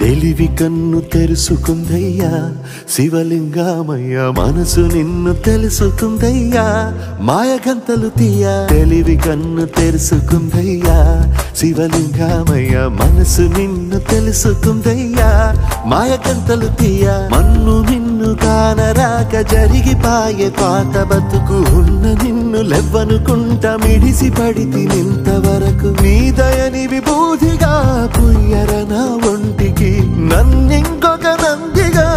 తెలివి కన్ను తెరుసుకుందయ్యా శివలింగమయ్య మనసు నిన్ను తెలుసుకుందయ్యా మాయగంతలు తీయ తెలివి కన్ను తెరుసుకుందయ్యా శివలింగమయ్య మనసు నిన్ను తెలుసుకుందయ్యా మాయగంతలు తీయ మన్ను నిన్ను కానరాక జరిగిపాయే పాత బతుకు ఉన్న నిన్ను లెవ్వనుకుంటా మిడిసి పడితి నింతవరకు నీ దయని విభూతిగా పుయ్యర నా ఒంటికి నన్నింకొక నందిగా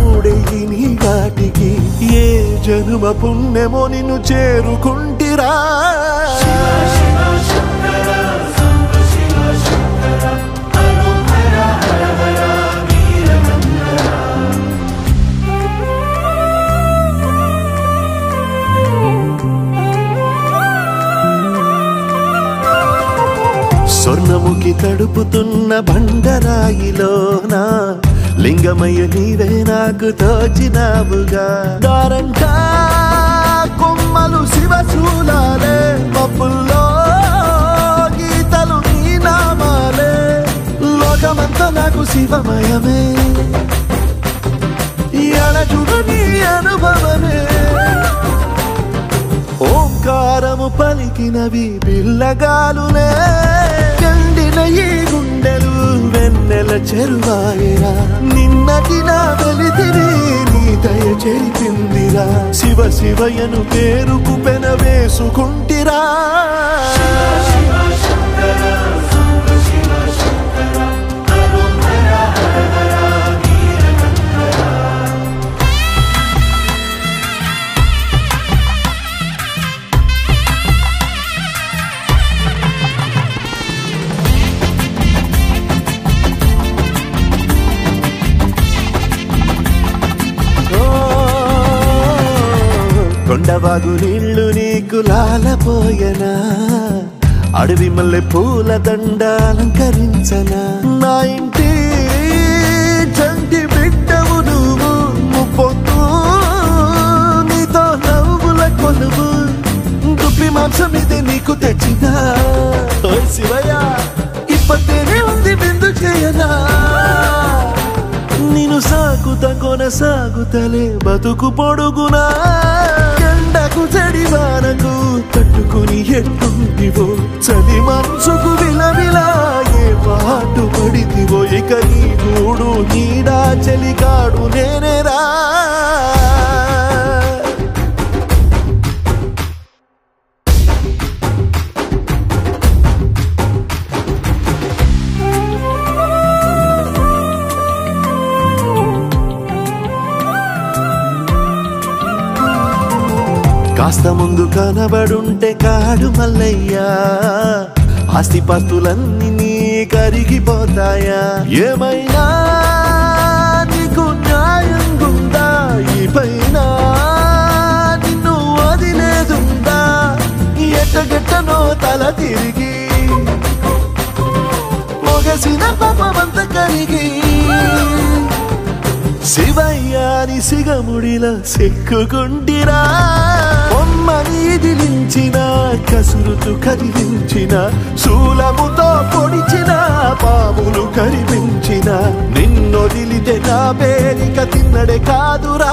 ఊడేయి నీ ఘాటికి ఏ జనుమ పుణ్యమో నిన్ను చేరుకుంటిరా స్వర్ణముఖి తడుపుతున్న బండరాయిలోన లింగమయ్య నీవే నాకు తోచినావుగా దారంటా కొమ్మలు శివశూలాలే మబ్బుల్లో గీతలు నీ నామాలే లోకమంతా నాకు శివమయమే ఎడజుడు నీ అనుభవమే ఓంకారము పలికినవి పిల్లగాలునే ఎండిన ఈ గుండెలు వెన్నెల చెరువాయరా నిన్నటి నా వెలితిరి నీ దయ చెరిపిందిరా శివ శివయను పేరుకు పెన వేసుకుంటిరా కొండవాగు నీళ్లు నీకు లాలపోయనా అడవి మల్లె పూల దండ అలంకరించనా నా ఇంటి చంటి బిడ్డవు నువ్వు ముప్పొద్దు నీతో నవ్వుల కొలువు దుప్పి మాంసం ఇది నీకు తెచ్చినా ఓ శివయ్య ఇప్పటినే ఉంది విందు చేయనా నిన్ను సాగుత కొనసాగుతలే బతుకు పొడుగునా ఎండకు చడివానకు తట్టుకుని ఎట్టుంటివో చలి మనసుకు విలవిలా ఏ పాటు పడితివో ఇక నీ గూడు నీడా చలికాడు నేనేరా కాస్త ముందు కనబడుంటే కాడు మల్లయ్యా ఆస్తిపాస్తులన్నీ నీ కరిగిపోతాయా ఏమైనా నీకు న్యాయం ఉందా ఈ పైన నిన్ను వదిలేదుందా ఎట్టగెట్టనో తల తిరిగి మొగసిన పాపమంత కరిగి శివయ్యాని సిగముడిలా సిక్కుకుంటిరా బొమ్మని దిలించిన కసురుతూ కదిలించిన శూలముతో పొడిచిన పాములు కరిపించిన నిన్నొదిలితే నా పేరిక తిన్నడే కాదురా